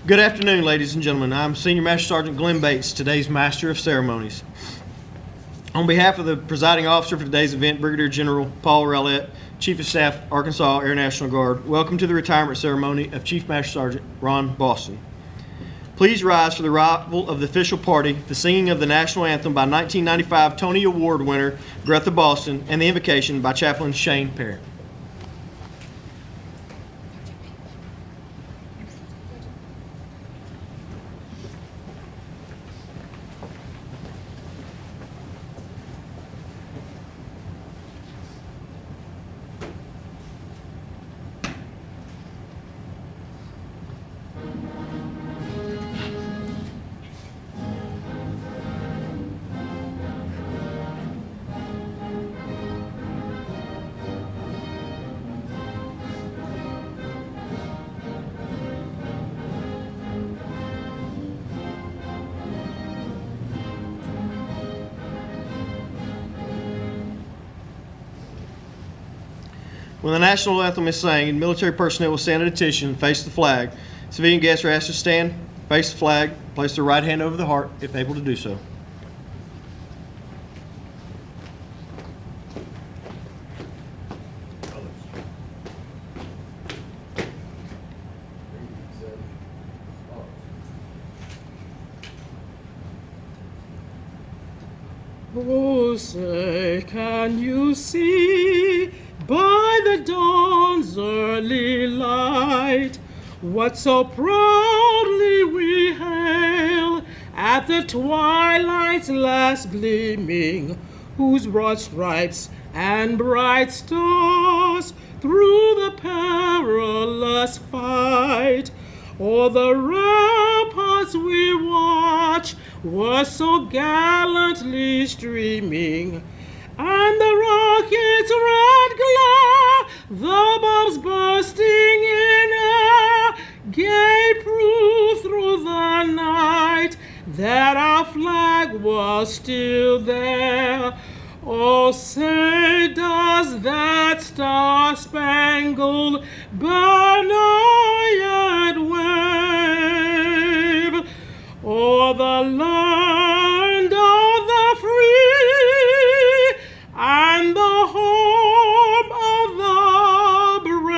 Good afternoon, ladies and gentlemen. I'm Senior Master Sergeant Glenn Bates, today's Master of Ceremonies. On behalf of the presiding officer for today's event, Brigadier General Paul Rowlett, Chief of Staff, Arkansas Air National Guard, welcome to the retirement ceremony of Chief Master Sergeant Ron Boston. Please rise for the arrival of the official party, the singing of the national anthem by 1995 Tony Award winner Greta Boston, and the invocation by Chaplain Shane Perry. When the national anthem is sang, military personnel will stand at attention and face the flag. Civilian guests are asked to stand, face the flag, place their right hand over the heart if able to do so. Oh, say, can you see by the dawn's early light what so proudly we hail at the twilight's last gleaming, whose broad stripes and bright stars through the perilous fight o'er the ramparts we watch were so gallantly streaming, and the rocket's red glare, the bombs bursting in air, gave proof through the night that our flag was still there. Oh, say, does that star-spangled banner yet wave o'er the land of the free and the home of the brave?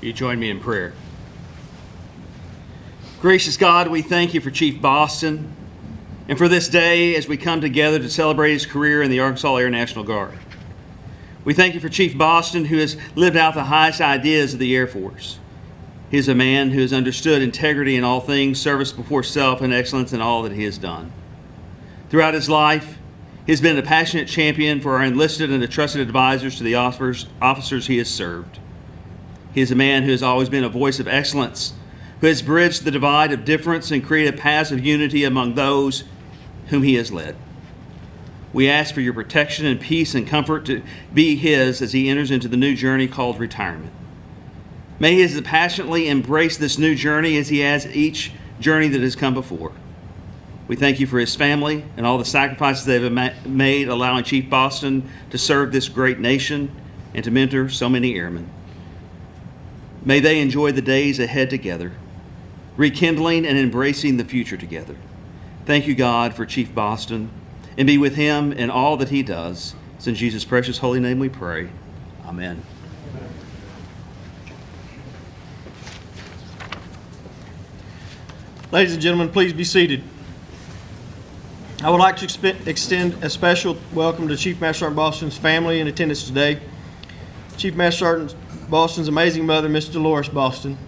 You join me in prayer. Gracious God, we thank you for Chief Boston and for this day as we come together to celebrate his career in the Arkansas Air National Guard. We thank you for Chief Boston, who has lived out the highest ideas of the Air Force. He is a man who has understood integrity in all things, service before self, and excellence in all that he has done. Throughout his life, he has been a passionate champion for our enlisted and trusted advisors to the officers he has served. He is a man who has always been a voice of excellence, who has bridged the divide of difference and created paths of unity among those whom he has led. We ask for your protection and peace and comfort to be his as he enters into the new journey called retirement. May he passionately embrace this new journey as he has each journey that has come before. We thank you for his family and all the sacrifices they have made, allowing Chief Boston to serve this great nation and to mentor so many airmen. May they enjoy the days ahead together, rekindling and embracing the future together. Thank you, God, for Chief Boston, and be with him in all that he does. It's in Jesus' precious holy name we pray. Amen. Ladies and gentlemen, please be seated. I would like to extend a special welcome to Chief Master Sergeant Boston's family in attendance today. Chief Master Sergeant Boston's amazing mother, Miss Dolores Boston,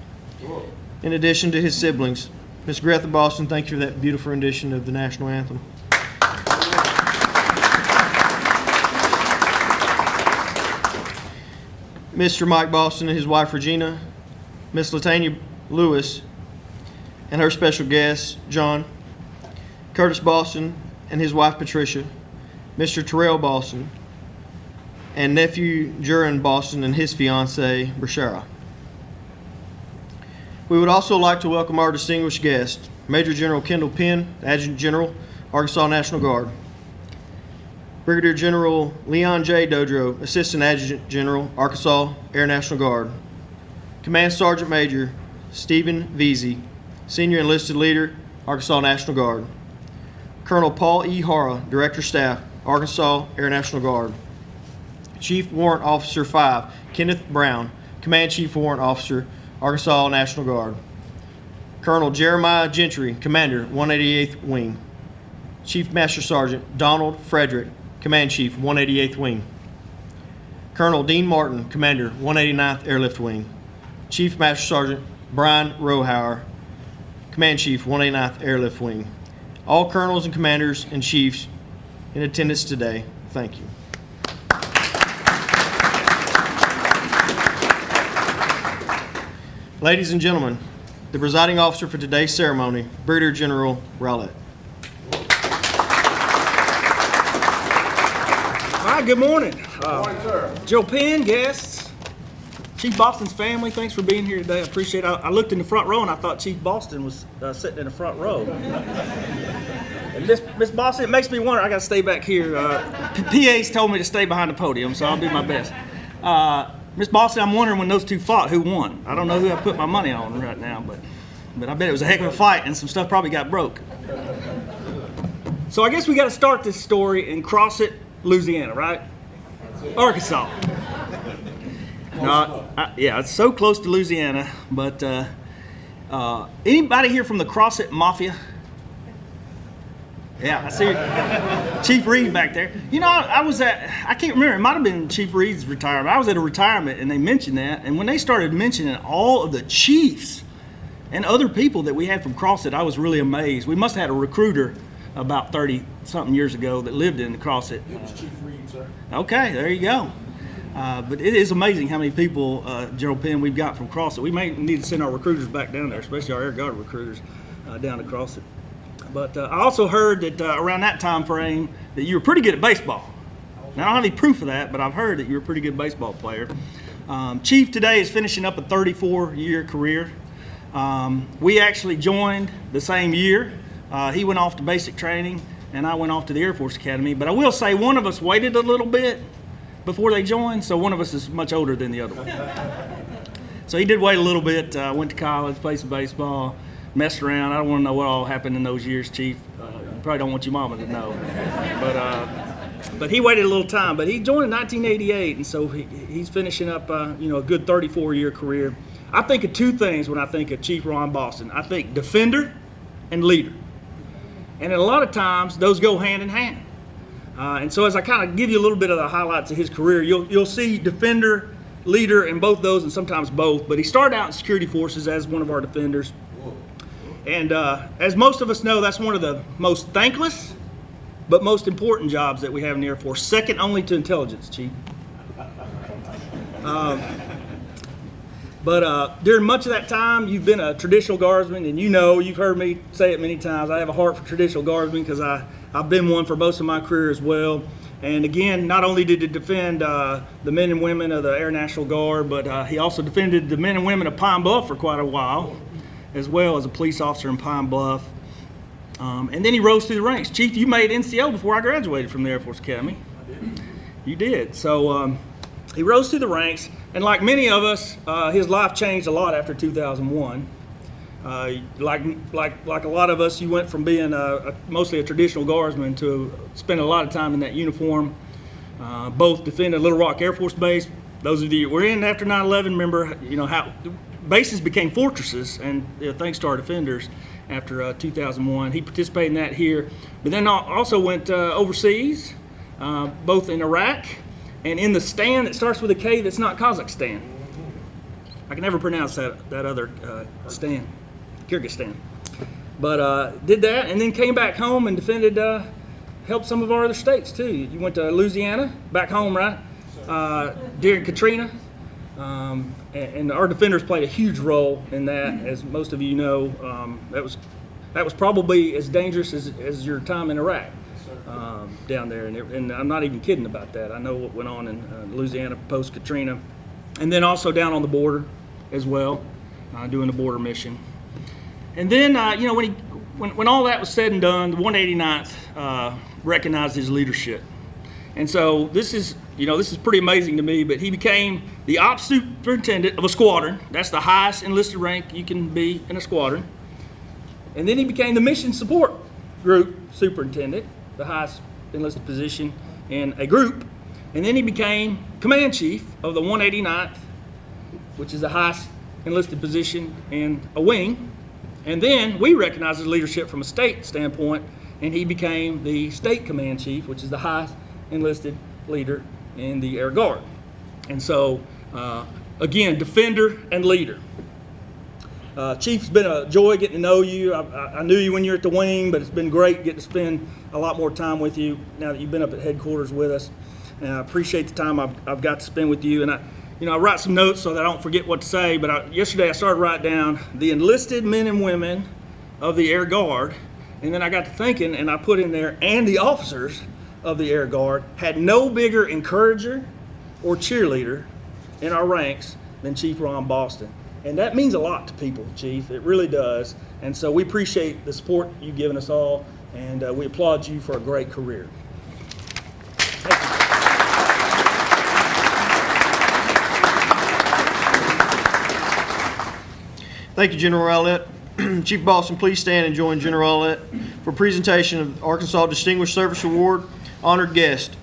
in addition to his siblings. Miss Greta Boston, thank you for that beautiful rendition of the national anthem. Mr. Mike Boston and his wife Regina, Miss Latanya Lewis and her special guest, John, Curtis Boston and his wife Patricia, Mr. Terrell Boston, and nephew Jurin Boston and his fiancee, Brashara. We would also like to welcome our distinguished guest, Major General Kendall Penn, Adjutant General, Arkansas National Guard. Brigadier General Leon J. Dodro, Assistant Adjutant General, Arkansas Air National Guard. Command Sergeant Major Stephen Veazey, Senior Enlisted Leader, Arkansas National Guard. Colonel Paul E. Hara, Director Staff, Arkansas Air National Guard. Chief Warrant Officer 5, Kenneth Brown, Command Chief Warrant Officer, Arkansas National Guard. Colonel Jeremiah Gentry, Commander, 188th Wing. Chief Master Sergeant Donald Frederick, Command Chief, 188th Wing. Colonel Dean Martin, Commander, 189th Airlift Wing. Chief Master Sergeant Brian Rohauer, Command Chief, 189th Airlift Wing. All colonels and commanders and chiefs in attendance today, thank you. Ladies and gentlemen, the presiding officer for today's ceremony, Brigadier General Ronald. Hi, good morning. Good morning, sir. Joe Penn, guests, Chief Boston's family, thanks for being here today. I appreciate it. I looked in the front row and I thought Chief Boston was sitting in the front row. And Miss Boston, it makes me wonder, I got to stay back here. PA's told me to stay behind the podium, so I'll do my best. Miss Boston, I'm wondering when those two fought, who won? I don't know who I put my money on right now, but I bet it was a heck of a fight and some stuff probably got broke. So I guess we got to start this story in Crossett, Louisiana, right? Arkansas. No, yeah, it's so close to Louisiana, but anybody here from the Crossett Mafia? Yeah, I see Chief Reed back there. You know, I can't remember, it might have been Chief Reed's retirement. I was at a retirement and they mentioned that, and when they started mentioning all of the chiefs and other people that we had from Crossett, I was really amazed. We must have had a recruiter about 30-something years ago that lived in Crossett. It was Chief Reed, sir. Okay, there you go. But it is amazing how many people, General Penn, we've got from Crossett. We may need to send our recruiters back down there, especially our Air Guard recruiters down to Crossett. But I also heard that around that time frame that you were pretty good at baseball. Now, I don't have any proof of that, but I've heard that you're a pretty good baseball player. Chief today is finishing up a 34-year career. We actually joined the same year. He went off to basic training, and I went off to the Air Force Academy. But I will say one of us waited a little bit before they joined, so one of us is much older than the other one. So he did wait a little bit, went to college, played some baseball, messed around. I don't want to know what all happened in those years, Chief. You probably don't want your mama to know. But he waited a little time. But he joined in 1988, and so he's finishing up a good 34-year career. I think of two things when I think of Chief Ron Boston. I think defender and leader. And a lot of times, those go hand in hand. And so as I kind of give you a little bit of the highlights of his career, you'll see defender, leader, and both those, and sometimes both. But he started out in security forces as one of our defenders. And as most of us know, that's one of the most thankless but most important jobs that we have in the Air Force, second only to intelligence, Chief. But during much of that time, you've been a traditional guardsman, and you've heard me say it many times, I have a heart for traditional guardsmen because I've been one for most of my career as well. And again, not only did he defend the men and women of the Air National Guard, but he also defended the men and women of Pine Bluff for quite a while, as well as a police officer in Pine Bluff. And then he rose through the ranks. Chief, you made NCO before I graduated from the Air Force Academy. I did. You did. So he rose through the ranks, and like many of us, his life changed a lot after 2001. Like a lot of us, you went from being mostly a traditional guardsman to spending a lot of time in that uniform, both defending Little Rock Air Force Base. Those of you that were in after 9/11 remember, how bases became fortresses, and thanks to our defenders after 2001. He participated in that here, but then also went overseas, both in Iraq and in the stand that starts with a K that's not Kazakhstan. I can never pronounce that other stand, Kyrgyzstan. But did that and then came back home and defended, helped some of our other states too. You went to Louisiana, back home, right? During Katrina. And our defenders played a huge role in that, as most of you know. That was probably as dangerous as your time in Iraq. down there, and I'm not even kidding about that. I know what went on in Louisiana post Katrina, and then also down on the border as well, doing the border mission. And then when all that was said and done, the 189th recognized his leadership, and so this is pretty amazing to me. But he became the ops superintendent of a squadron. That's the highest enlisted rank you can be in a squadron. And then he became the mission support group superintendent, the highest enlisted position in a group. And then he became command chief of the 189th, which is the highest enlisted position in a wing. And then we recognize his leadership from a state standpoint, and he became the state command chief, which is the highest enlisted leader in the Air Guard. And so, again, defender and leader. Chief, it's been a joy getting to know you. I knew you when you were at the wing, but it's been great getting to spend a lot more time with you now that you've been up at headquarters with us. And I appreciate the time I've got to spend with you. And I write some notes so that I don't forget what to say. But yesterday I started writing down the enlisted men and women of the Air Guard, and then I got to thinking, and I put in there, and the officers of the Air Guard had no bigger encourager or cheerleader in our ranks than Chief Ron Boston. And that means a lot to people, Chief. It really does. And so we appreciate the support you've given us all, and we applaud you for a great career. Thank you. Thank you, General Rowlett. Chief Boston, please stand and join General Rowlett for presentation of the Arkansas Distinguished Service Award. Honored guest.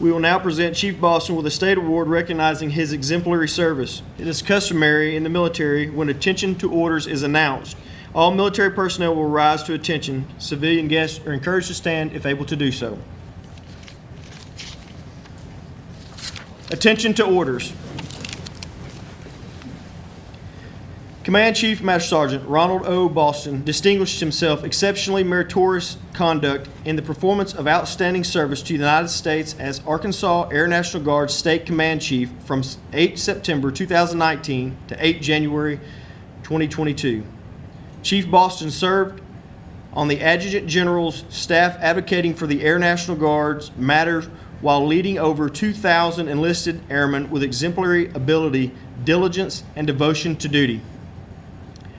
We will now present Chief Boston with a state award recognizing his exemplary service. It is customary in the military when attention to orders is announced. All military personnel will rise to attention. Civilian guests are encouraged to stand if able to do so. Attention to orders. Command Chief Master Sergeant Ronald O. Boston distinguished himself exceptionally meritorious conduct in the performance of outstanding service to the United States as Arkansas Air National Guard State Command Chief from 8 September 2019 to 8 January 2022. Chief Boston served on the Adjutant General's staff advocating for the Air National Guard's matters while leading over 2,000 enlisted airmen with exemplary ability, diligence, and devotion to duty.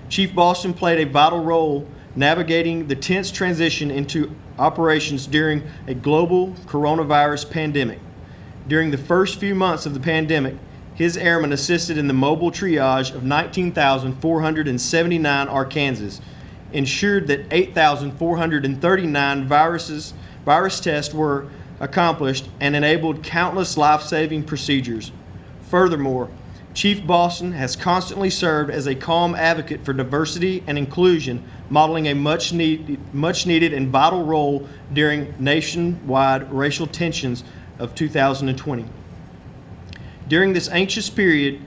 Chief Boston played a vital role navigating the tense transition into operations during a global coronavirus pandemic. During the first few months of the pandemic, his airmen assisted in the mobile triage of 19,479 Arkansans, ensured that 8,439 virus tests were accomplished, and enabled countless life-saving procedures. Furthermore, Chief Boston has constantly served as a calm advocate for diversity and inclusion, modeling a much needed and vital role during nationwide racial tensions of 2020. During this anxious period,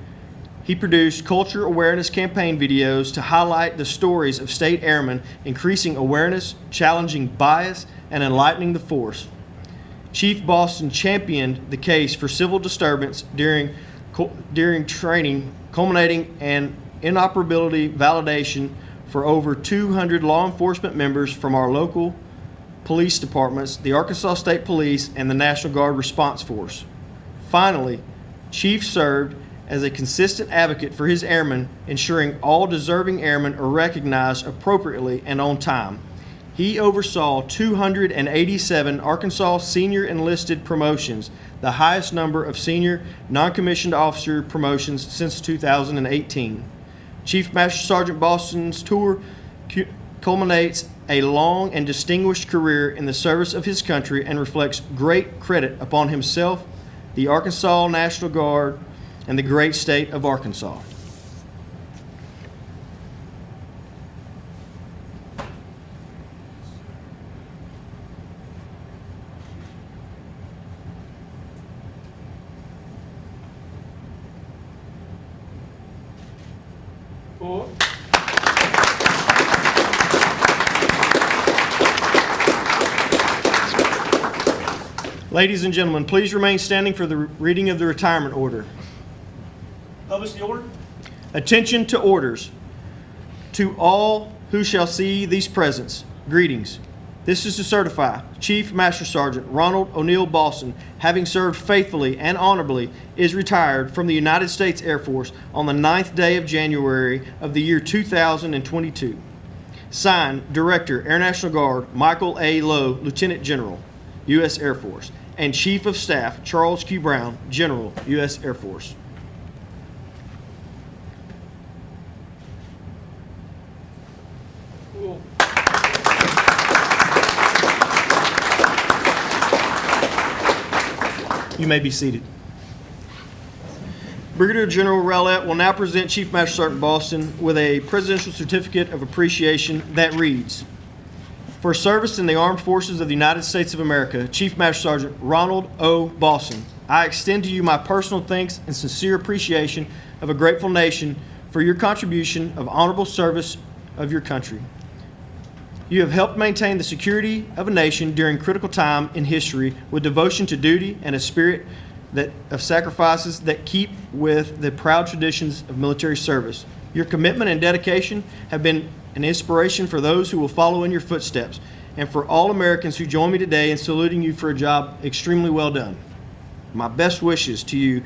he produced culture awareness campaign videos to highlight the stories of state airmen, increasing awareness, challenging bias, and enlightening the force. Chief Boston championed the case for civil disturbance during training, culminating in inoperability validation for over 200 law enforcement members from our local police departments, the Arkansas State Police, and the National Guard Response Force. Finally, Chief served as a consistent advocate for his airmen, ensuring all deserving airmen are recognized appropriately and on time. He oversaw 287 Arkansas senior enlisted promotions, the highest number of senior non-commissioned officer promotions since 2018. Chief Master Sergeant Boston's tour culminates a long and distinguished career in the service of his country and reflects great credit upon himself, the Arkansas National Guard, and the great state of Arkansas. Ladies and gentlemen, please remain standing for the reading of the retirement order. Publish the order. Attention to orders. To all who shall see these presents, greetings. This is to certify Chief Master Sergeant Ronald O'Neill Boston, having served faithfully and honorably, is retired from the United States Air Force on the 9th day of January of the year 2022. Signed, Director, Air National Guard, Michael A. Lowe, Lieutenant General, U.S. Air Force, and Chief of Staff, Charles Q. Brown, General, U.S. Air Force. You may be seated. Brigadier General Rowlett will now present Chief Master Sergeant Boston with a Presidential Certificate of Appreciation that reads, "For service in the Armed Forces of the United States of America, Chief Master Sergeant Ronald O. Boston, I extend to you my personal thanks and sincere appreciation of a grateful nation for your contribution of honorable service of your country. You have helped maintain the security of a nation during critical time in history with devotion to duty and a spirit of sacrifices that keep with the proud traditions of military service. Your commitment and dedication have been an inspiration for those who will follow in your footsteps and for all Americans who join me today in saluting you for a job extremely well done. My best wishes to you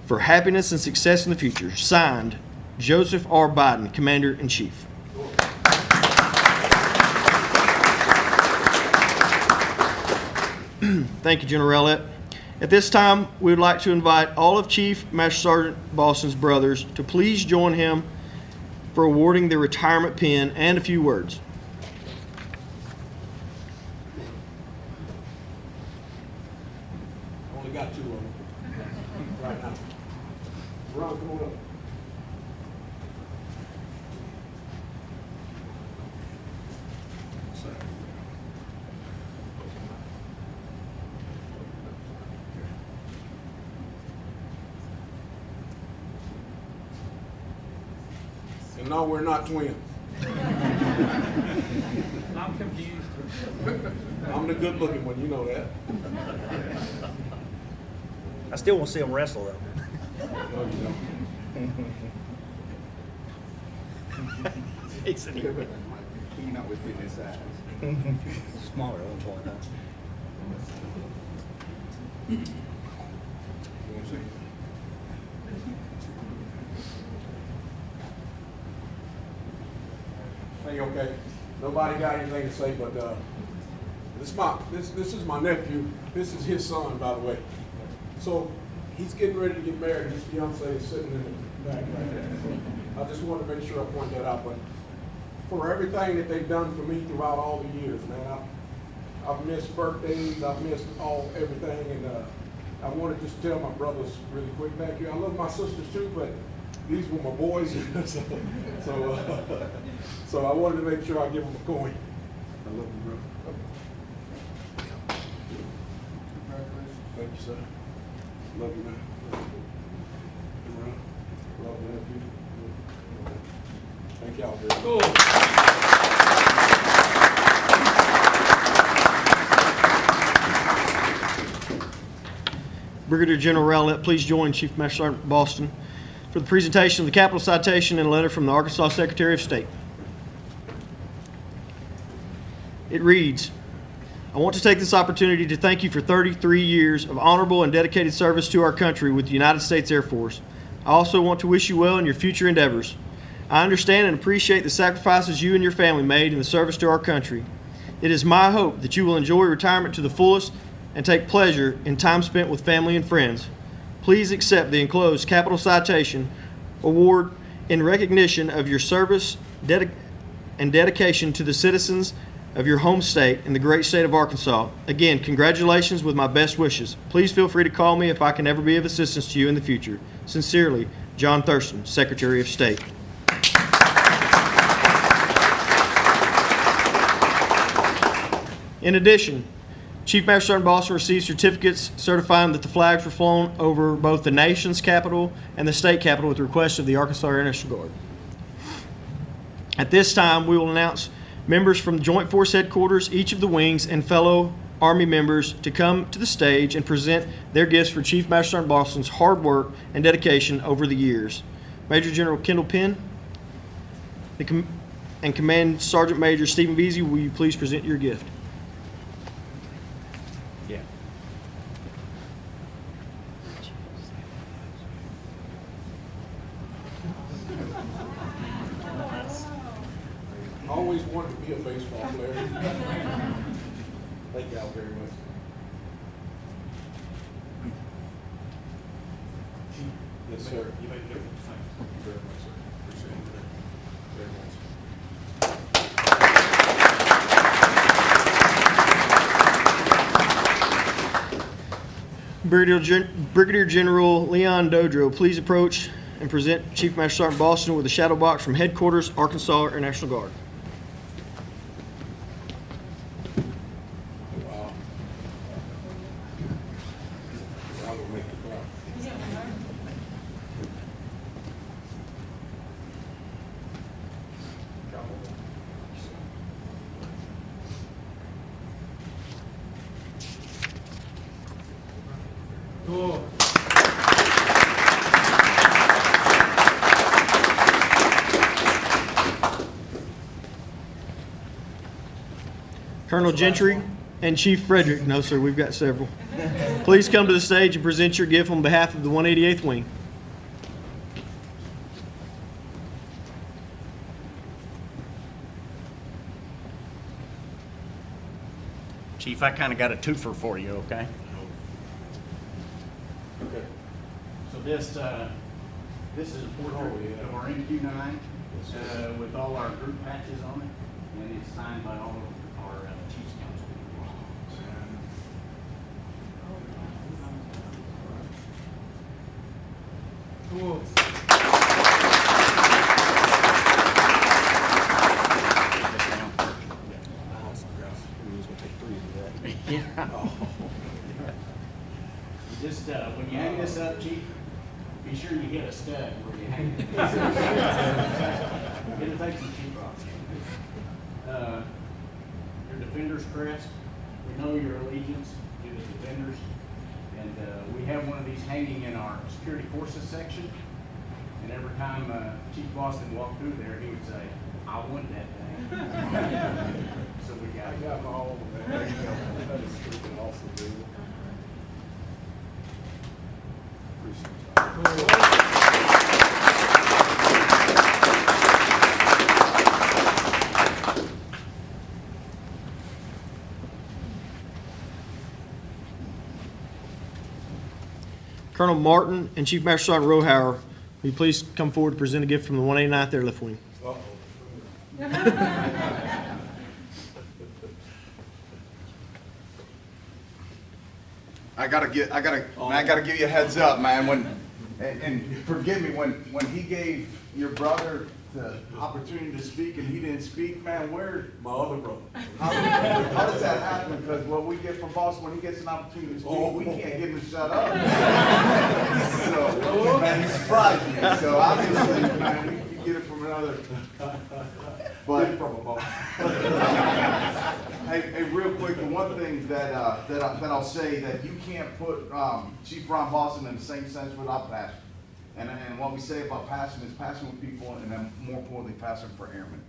for happiness and success in the future." Signed, Joseph R. Biden, Commander-in-Chief. Thank you, General Rowlett. At this time, we would like to invite all of Chief Master Sergeant Boston's brothers to please join him for awarding the retirement pin and a few words. Only got two of them right now. Ron, come on up. And no, we're not twins. I'm confused. I'm the good looking one, you know that. I still want to see him wrestle, though. No, you don't. He's You're not within his size. smaller at one point, huh? You want to see? Hey, okay. Nobody got anything to say, but this is my nephew. This is his son, by the way. So he's getting ready to get married. His fiance is sitting in the back right there. I just wanted to make sure I point that out. But for everything that they've done for me throughout all the years, man, I've missed birthdays. I've missed everything, and I want to just tell my brothers really quick thank you. I love my sisters too, but these were my boys, so I wanted to make sure I give them a coin. I love you, bro. Congratulations. Thank you, sir. Love you, man. Love you, nephew. Thank y'all very much. Cool. Brigadier General Rowlett, please join Chief Master Sergeant Boston for the presentation of the capital citation and a letter from the Arkansas Secretary of State. It reads, "I want to take this opportunity to thank you for 33 years of honorable and dedicated service to our country with the United States Air Force. I also want to wish you well in your future endeavors. I understand and appreciate the sacrifices you and your family made in the service to our country. It is my hope that you will enjoy retirement to the fullest and take pleasure in time spent with family and friends. Please accept the enclosed capital citation award in recognition of your service and dedication to the citizens of your home state and the great state of Arkansas. Again, congratulations with my best wishes. Please feel free to call me if I can ever be of assistance to you in the future. Sincerely, John Thurston, Secretary of State." In addition, Chief Master Sergeant Boston received certificates certifying that the flags were flown over both the nation's capital and the state capital at the request of the Arkansas Air National Guard. At this time, we will announce members from Joint Force Headquarters, each of the wings, and fellow Army members to come to the stage and present their gifts for Chief Master Sergeant Boston's hard work and dedication over the years. Major General Kendall Penn and Command Sergeant Major Stephen Veazey, will you please present your gift? I always wanted to be a baseball player. Thank y'all very much. Yes, sir. You made a difference. Thank you very much, sir. Appreciate it very much. Brigadier General Leon Dodro, please approach and present Chief Master Sergeant Boston with a shadow box from Headquarters, Arkansas Air National Guard. Wow. I will make the proud. Cool. Colonel Gentry and Chief Frederick. No, sir, we've got several. Please come to the stage and present your gift on behalf of the 188th Wing. Chief, I kind of got a twofer for you, okay? Okay. So this is a portrait of our MQ-9 with all our group patches on it, and it's signed by all of our Chiefs Council. Cool. Just when you hang this up, Chief, be sure you hit a stud where you hang it. It'll take some cheap rocks. Your Defender's crest. We know your allegiance to the Defenders, and we have one of these hanging in our security forces section. And every time Chief Boston walked through there, he would say, "I want that thing." So we got it. I got my own, man. That is freaking awesome, dude. Colonel Martin and Chief Master Sergeant Rohauer, will you please come forward to present a gift from the 189th Airlift Wing? I gotta give you a heads up, man. And forgive me, when he gave your brother the opportunity to speak and he didn't speak, man, My other brother. how does that happen? Because what we get from Boston, when he gets an opportunity to speak, we can't get him to shut up. So, man, he surprised me. So obviously, man, we get it from another. But from a boss. Hey, real quick, the one thing that I'll say that you can't put Chief Ron Boston in the same sense without passion. And what we say about passion is passion with people, and then more importantly, passion for airmen.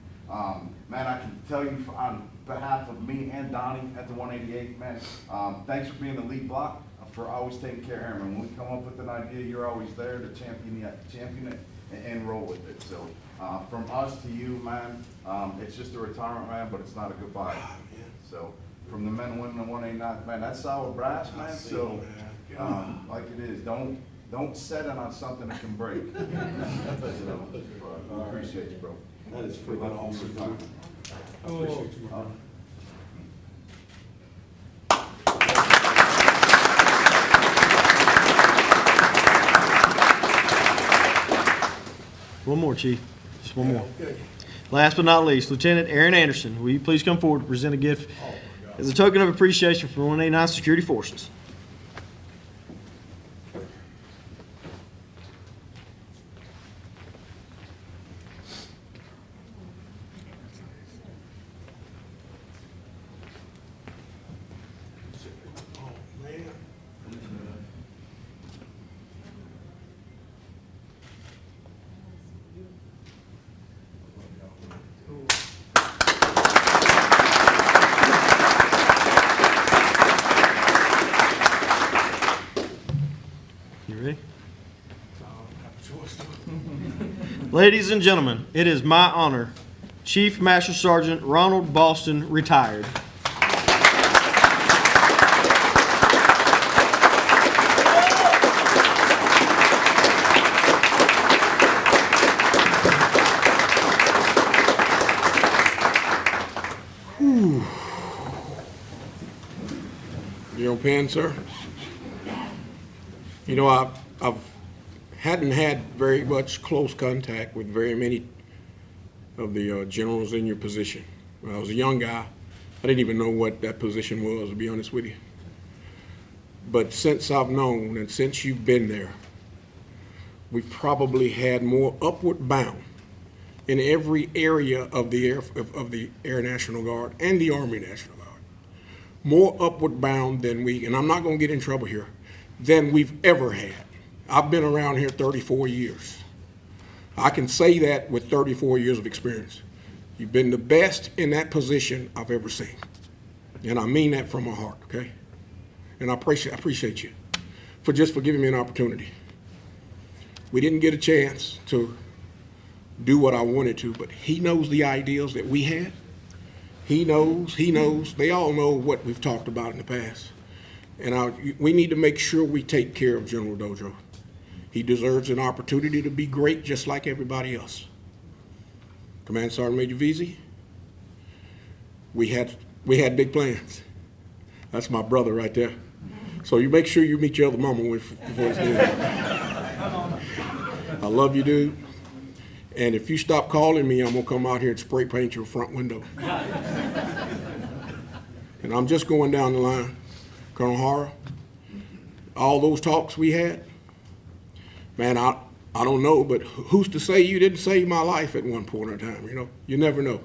Man, I can tell you on behalf of me and Donnie at the 188, man, thanks for being the lead block, for always taking care of airmen. When we come up with an idea, you're always there to champion it and roll with it. So from us to you, man, it's just a retirement, man, but it's not a goodbye. So from the men and women of 189, man, that's solid brass, man. So like it is, don't set it on something that can break. So, we appreciate you, bro. That is freaking awesome, dude. I appreciate you, man. One more, Chief. Just one more. Okay. Last but not least, Lieutenant Aaron Anderson, will you please come forward to present a gift as a token of appreciation from 189 Security Forces? Oh, man. You ready? Ladies and gentlemen, it is my honor Chief Master Sergeant Ronald Boston, retired. Your pen, sir? You know, I've hadn't had very much close contact with very many of the generals in your position. When I was a young guy, I didn't even know what that position was, to be honest with you. But since I've known and since you've been there, we've probably had more upward bound in every area of the Air National Guard and the Army National Guard. More upward bound than and I'm not going to get in trouble here, than we've ever had. I've been around here 34 years. I can say that with 34 years of experience. You've been the best in that position I've ever seen. And I mean that from my heart, okay? And I appreciate you for giving me an opportunity. We didn't get a chance to do what I wanted to, but he knows the ideals that we had. He knows, they all know what we've talked about in the past. And we need to make sure we take care of General Dojo. He deserves an opportunity to be great just like everybody else. Command Sergeant Major Veazey, we had big plans. That's my brother right there. So you make sure you meet your other mama before it's done. I love you, dude. And if you stop calling me, I'm gonna come out here and spray paint your front window. And I'm just going down the line. Colonel Hara, all those talks we had, man, I don't know, but who's to say you didn't save my life at one point in time, you know? You never know.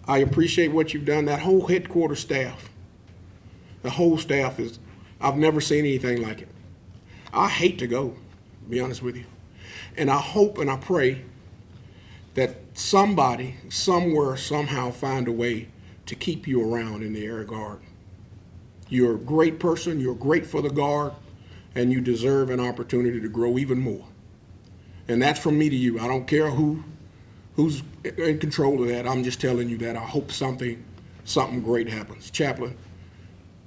I appreciate what you've done. That whole headquarters staff, the whole staff I've never seen anything like it. I hate to go, to be honest with you. And I hope and I pray that somebody, somewhere, somehow find a way to keep you around in the Air Guard. You're a great person, you're great for the Guard, and you deserve an opportunity to grow even more. And that's from me to you. I don't care who's in control of that. I'm just telling you that I hope something great happens. Chaplain,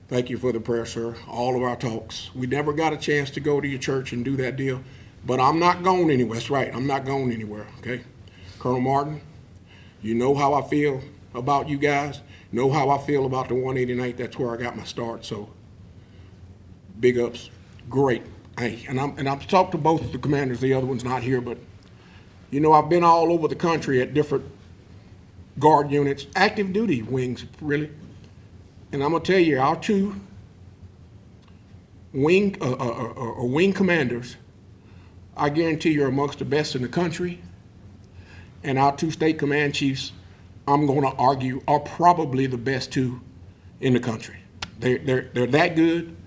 thank you for the prayer, sir. All of our talks. We never got a chance to go to your church and do that deal, but I'm not going anywhere. That's right, I'm not going anywhere, okay? Colonel Martin, you know how I feel about you guys. Know how I feel about the 189th. That's where I got my start. So, big ups. Great. Hey, and I've talked to both the commanders. The other one's not here, but you know I've been all over the country at different Guard units, active duty wings, really. And I'm gonna tell you, our two wing commanders, I guarantee you're amongst the best in the country. And our two state command chiefs, I'm going to argue, are probably the best two in the country. They're that good.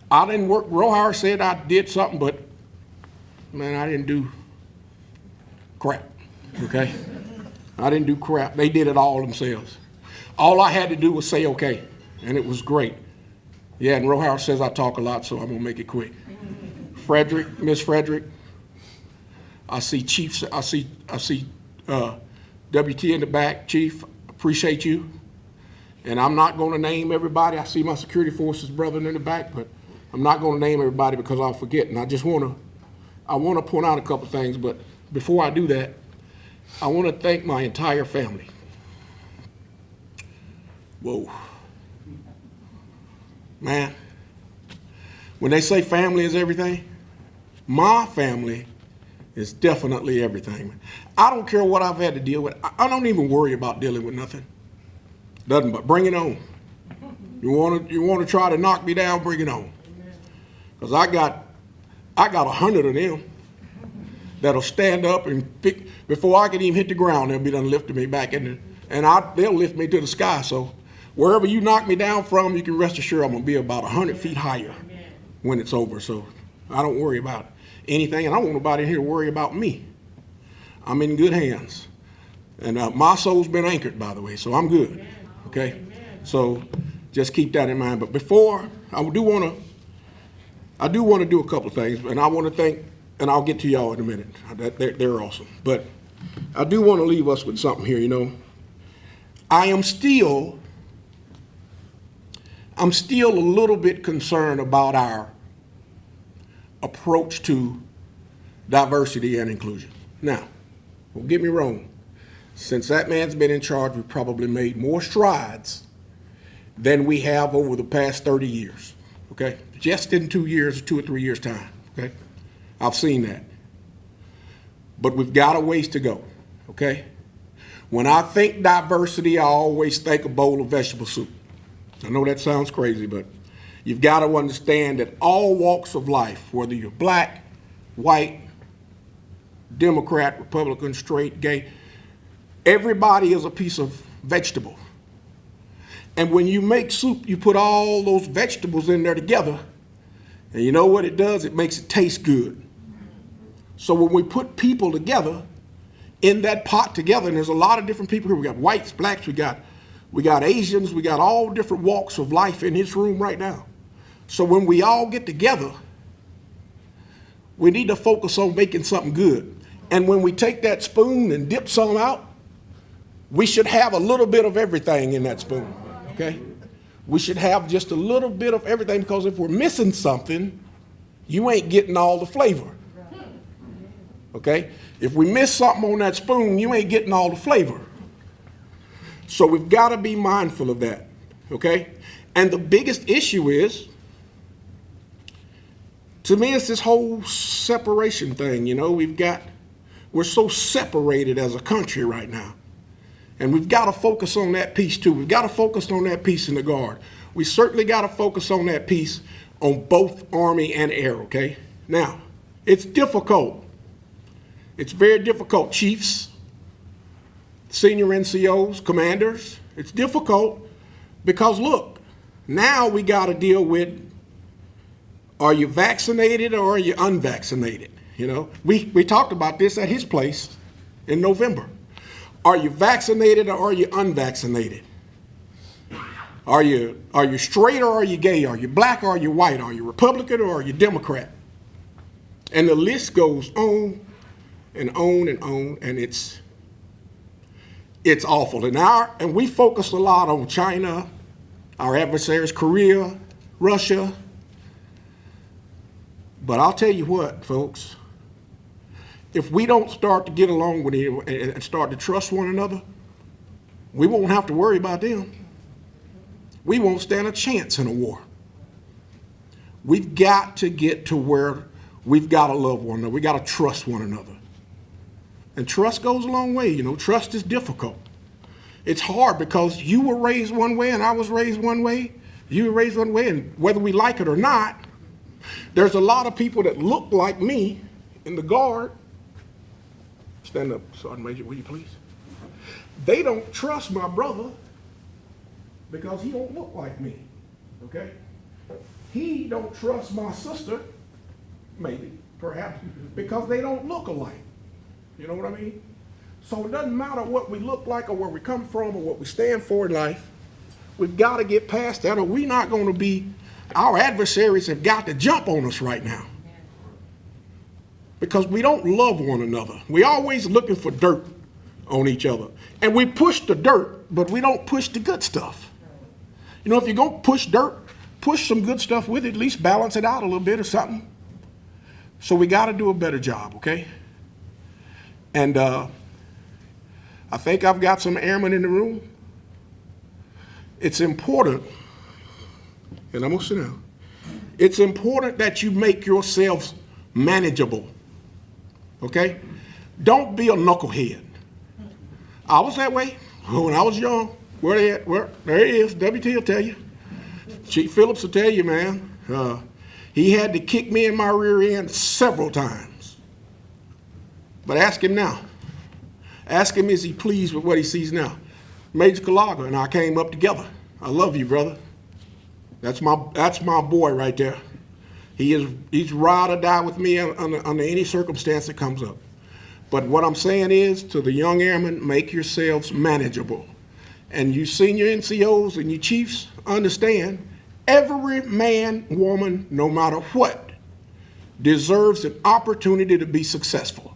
I didn't work. Rohar said I did something, but man, I didn't do crap. Okay, I didn't do crap. They did it all themselves. All I had to do was say okay, and it was great. Yeah, and Rohar says I talk a lot, so I'm gonna make it quick. Frederick, Miss Frederick, I see Chiefs. I see. WT in the back, Chief, appreciate you. And I'm not going to name everybody. I see my security forces brother in the back, but I'm not going to name everybody because I'll forget. And I want to point out a couple things, but before I do that, I want to thank my entire family. Whoa. Man, when they say family is everything, my family is definitely everything. I don't care what I've had to deal with. I don't even worry about dealing with nothing. Nothing but bring it on. You want to try to knock me down, bring it on. Because I got 100 of them that'll stand up and pick, before I can even hit the ground, they'll be done lifting me back in they'll lift me to the sky. So wherever you knock me down from, you can rest assured I'm gonna be about 100 feet higher when it's over. So I don't worry about anything, and I don't want nobody here to worry about me. I'm in good hands. And my soul's been anchored, by the way, so I'm good, okay? So just keep that in mind. But before, I do want to do a couple of things, and I want to thank, and I'll get to y'all in a minute. They're awesome. But I do want to leave us with something here, you know. I'm still a little bit concerned about our approach to diversity and inclusion. Now, don't get me wrong. Since that man's been in charge, we've probably made more strides than we have over the past 30 years, okay? Just in 2 years, 2 or 3 years' time, okay? I've seen that. But we've got a ways to go, okay? When I think diversity, I always think a bowl of vegetable soup. I know that sounds crazy, but you've got to understand that all walks of life, whether you're black, white, Democrat, Republican, straight, gay, everybody is a piece of vegetable. And when you make soup, you put all those vegetables in there together, and you know what it does? It makes it taste good. So when we put people together in that pot together, and there's a lot of different people here. We got whites, blacks, we got Asians, we got all different walks of life in this room right now. So when we all get together, we need to focus on making something good. And when we take that spoon and dip some out, we should have a little bit of everything in that spoon, okay? We should have just a little bit of everything, because if we're missing something, you ain't getting all the flavor, okay? If we miss something on that spoon, you ain't getting all the flavor. So we've got to be mindful of that, okay? And the biggest issue is, to me, it's this whole separation thing, you know? We're so separated as a country right now. And we've got to focus on that piece too. We've got to focus on that piece in the Guard. We certainly got to focus on that piece on both Army and Air, okay? Now, it's difficult. It's very difficult, chiefs, senior NCOs, commanders. It's difficult because, look, now we got to deal with, are you vaccinated or are you unvaccinated? You know, we talked about this at his place in November. Are you vaccinated or are you unvaccinated? Are you straight or are you gay? Are you black or are you white? Are you Republican or are you Democrat? And the list goes on and on and on, and it's awful. And we focus a lot on China, our adversaries, Korea, Russia. But I'll tell you what, folks, if we don't start to get along with them and start to trust one another, we won't have to worry about them. We won't stand a chance in a war. We've got to get to where we've got to love one another. We got to trust one another. And trust goes a long way, you know. Trust is difficult. It's hard because you were raised one way and I was raised one way. You were raised one way, and whether we like it or not, there's a lot of people that look like me in the Guard. Stand up, Sergeant Major, will you please? They don't trust my brother because he don't look like me, okay? He don't trust my sister, maybe, perhaps, because they don't look alike. You know what I mean? So it doesn't matter what we look like or where we come from or what we stand for in life. We've got to get past that, or we're not going to be, our adversaries have got to jump on us right now. Because we don't love one another. We're always looking for dirt on each other. And we push the dirt, but we don't push the good stuff. You know, if you're going to push dirt, push some good stuff with it, at least balance it out a little bit or something. So we got to do a better job, okay? And I think I've got some airmen in the room. It's important, and I'm going to sit down. It's important that you make yourselves manageable, okay? Don't be a knucklehead. I was that way when I was young. Where they at? Where? There he is. WT will tell you. Chief Phillips will tell you, man. He had to kick me in my rear end several times. But ask him now. Ask him, is he pleased with what he sees now? Major Calaga and I came up together. I love you, brother. That's my boy right there. He's ride or die with me under any circumstance that comes up. But what I'm saying is, to the young airmen, make yourselves manageable. And you senior NCOs and you chiefs, understand, every man, woman, no matter what, deserves an opportunity to be successful.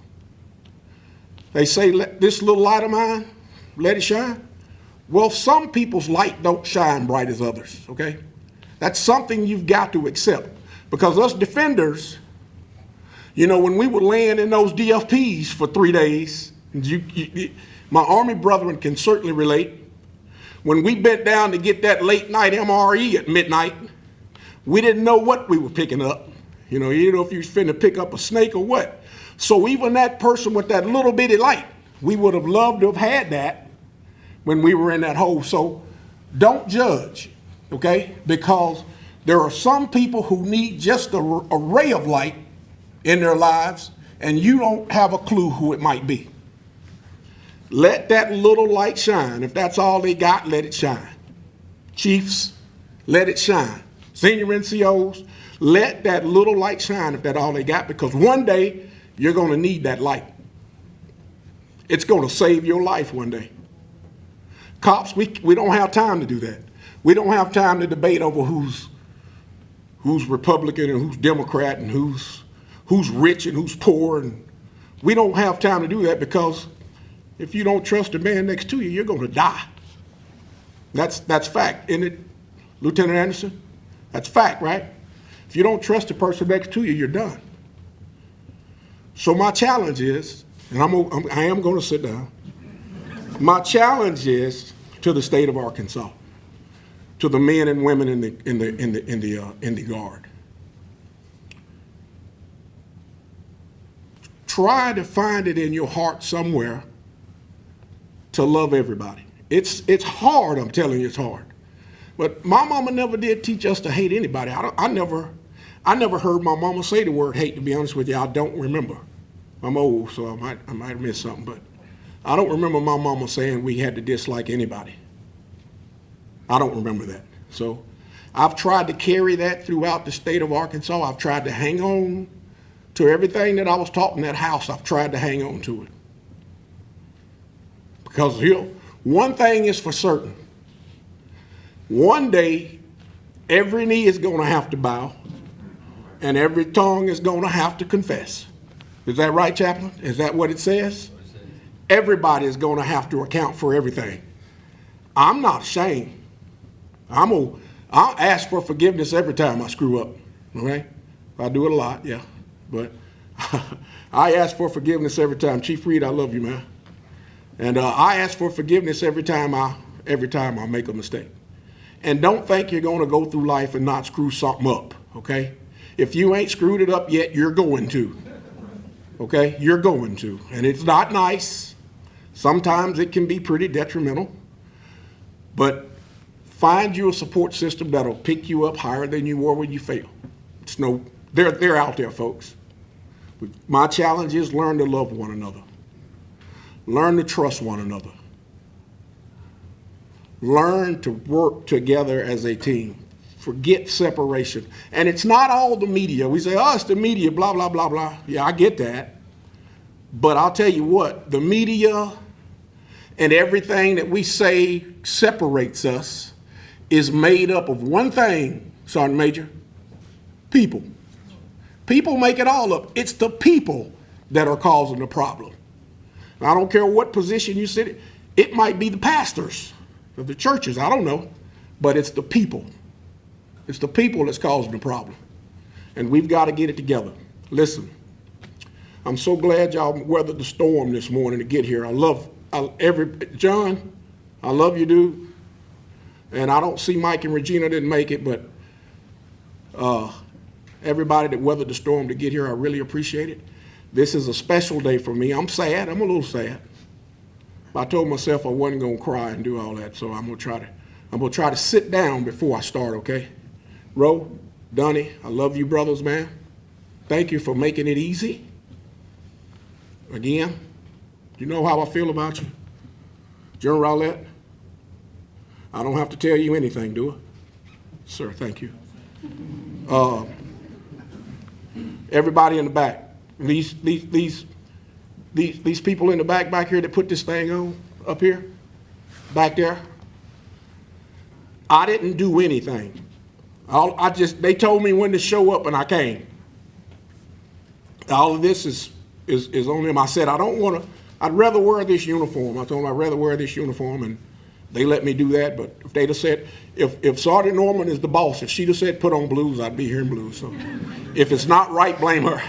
They say, let this little light of mine, let it shine. Well, some people's light don't shine bright as others, okay? That's something you've got to accept. Because us defenders, you know, when we were laying in those DFPs for 3 days, my Army brethren can certainly relate. When we bent down to get that late night MRE at midnight, we didn't know what we were picking up. You know if you was finna pick up a snake or what. So even that person with that little bitty light, we would have loved to have had that when we were in that hole. So don't judge, okay? Because there are some people who need just a ray of light in their lives, and you don't have a clue who it might be. Let that little light shine. If that's all they got, let it shine. Chiefs, let it shine. Senior NCOs, let that little light shine if that's all they got, because one day you're going to need that light. It's going to save your life one day. Cops, we don't have time to do that. We don't have time to debate over who's Republican and who's Democrat and who's rich and who's poor. And we don't have time to do that, because if you don't trust the man next to you, you're going to die. That's fact, isn't it, Lieutenant Anderson? That's fact, right? If you don't trust the person next to you, you're done. So my challenge is, and I am going to sit down. My challenge is to the state of Arkansas, to the men and women in the Guard. Try to find it in your heart somewhere to love everybody. It's hard, I'm telling you, it's hard. But my mama never did teach us to hate anybody. I never heard my mama say the word hate, to be honest with you. I don't remember. I'm old, so I might have missed something, but I don't remember my mama saying we had to dislike anybody. I don't remember that. So I've tried to carry that throughout the state of Arkansas. I've tried to hang on to everything that I was taught in that house. I've tried to hang on to it. Because one thing is for certain. One day, every knee is going to have to bow, and every tongue is going to have to confess. Is that right, Chaplain? Is that what it says? Everybody is going to have to account for everything. I'm not ashamed. I'll ask for forgiveness every time I screw up, okay? I do it a lot, yeah, but I ask for forgiveness every time. Chief Reed, I love you, man. And I ask for forgiveness every time I make a mistake. And don't think you're going to go through life and not screw something up, okay? If you ain't screwed it up yet, you're going to, okay? You're going to. And it's not nice. Sometimes it can be pretty detrimental. But find you a support system that'll pick you up higher than you were when you fail. They're out there, folks. My challenge is learn to love one another. Learn to trust one another. Learn to work together as a team. Forget separation. And it's not all the media. We say, oh, it's the media, blah, blah, blah, blah. Yeah, I get that. But I'll tell you what, the media and everything that we say separates us is made up of one thing, Sergeant Major: people. People make it all up. It's the people that are causing the problem. I don't care what position you sit in. It might be the pastors of the churches, I don't know, but it's the people. It's the people that's causing the problem. And we've got to get it together. Listen, I'm so glad y'all weathered the storm this morning to get here. John, I love you, dude. And I don't see Mike and Regina didn't make it, but everybody that weathered the storm to get here, I really appreciate it. This is a special day for me. I'm sad. I'm a little sad. I told myself I wasn't going to cry and do all that, so I'm going to try to sit down before I start, okay? Ro, Donnie, I love you brothers, man. Thank you for making it easy. Again, you know how I feel about you. General Rowlett, I don't have to tell you anything, do I? Sir, thank you. Everybody in the back, these people in the back here that put this thing on up here, back there, I didn't do anything. They told me when to show up and I came. All of this is on them. I said, I'd rather wear this uniform. I told them I'd rather wear this uniform, and They let me do that, but if they'd have said, if Sergeant Norman is the boss, if she'd have said put on blues, I'd be here in blues. So if it's not right, blame her.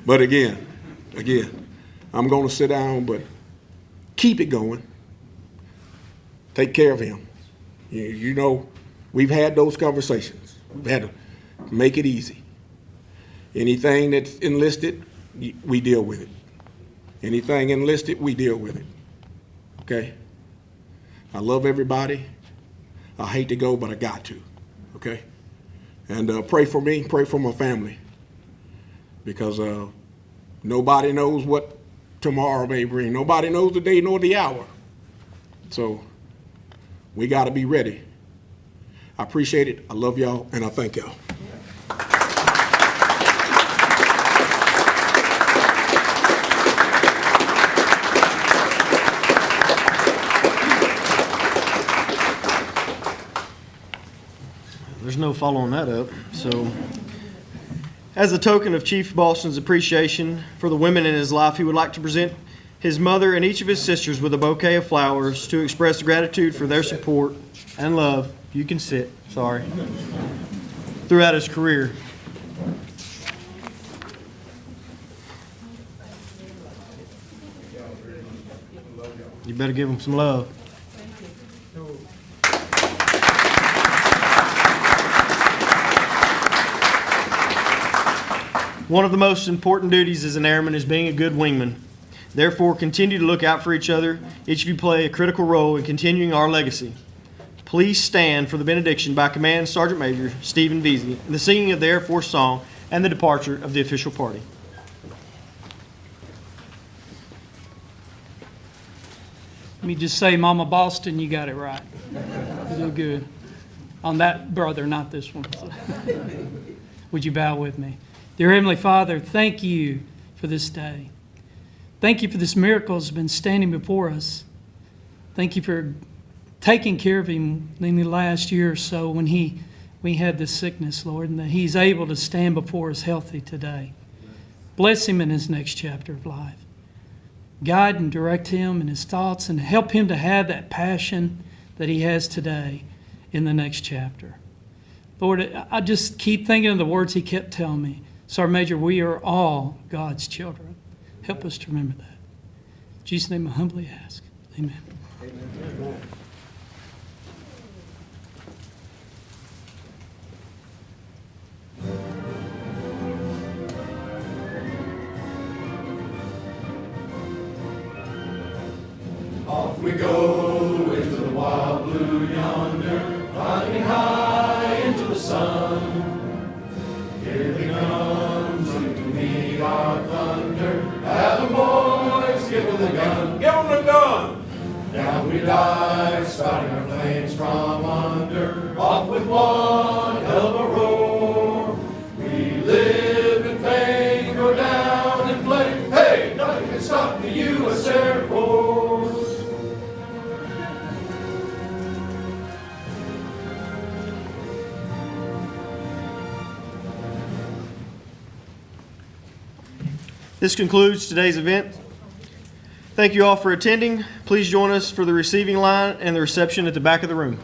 But again, I'm going to sit down, but keep it going. Take care of him. You know, we've had those conversations. We've had to make it easy. Anything that's enlisted, we deal with it. Anything enlisted, we deal with it. Okay? I love everybody. I hate to go, but I got to. Okay? And pray for me, pray for my family. Because nobody knows what tomorrow may bring. Nobody knows the day nor the hour. So we got to be ready. I appreciate it. I love y'all, and I thank y'all. There's no following that up. So, as a token of Chief Boston's appreciation for the women in his life, he would like to present his mother and each of his sisters with a bouquet of flowers to express gratitude for their support and love. You can sit, sorry. Throughout his career. You better give him some love. One of the most important duties as an airman is being a good wingman. Therefore, continue to look out for each other. Each of you play a critical role in continuing our legacy. Please stand for the benediction by Command Sergeant Major Stephen Veazey, the singing of the Air Force song, and the departure of the official party. Let me just say, Mama Boston, you got it right. You did good. On that brother, not this one. So. Would you bow with me? Dear Heavenly Father, thank you for this day. Thank you for this miracle that's been standing before us. Thank you for taking care of him in the last year or so when we had this sickness, Lord, and that he's able to stand before us healthy today. Bless him in his next chapter of life. Guide and direct him in his thoughts and help him to have that passion that he has today in the next chapter. Lord, I just keep thinking of the words he kept telling me. Sergeant Major, we are all God's children. Help us to remember that. In Jesus' name I humbly ask. Amen. Amen. Off we go into the wild blue yonder, climbing high into the sun. Here he comes to meet our thunder. Have the boys, give him the gun. Give him the gun! Down we dive, spouting our flames from under. Off with one hell of a roar. We live in fame, go down in flame. Hey, nothing can stop the U.S. Air Force. This concludes today's event. Thank you all for attending. Please join us for the receiving line and the reception at the back of the room.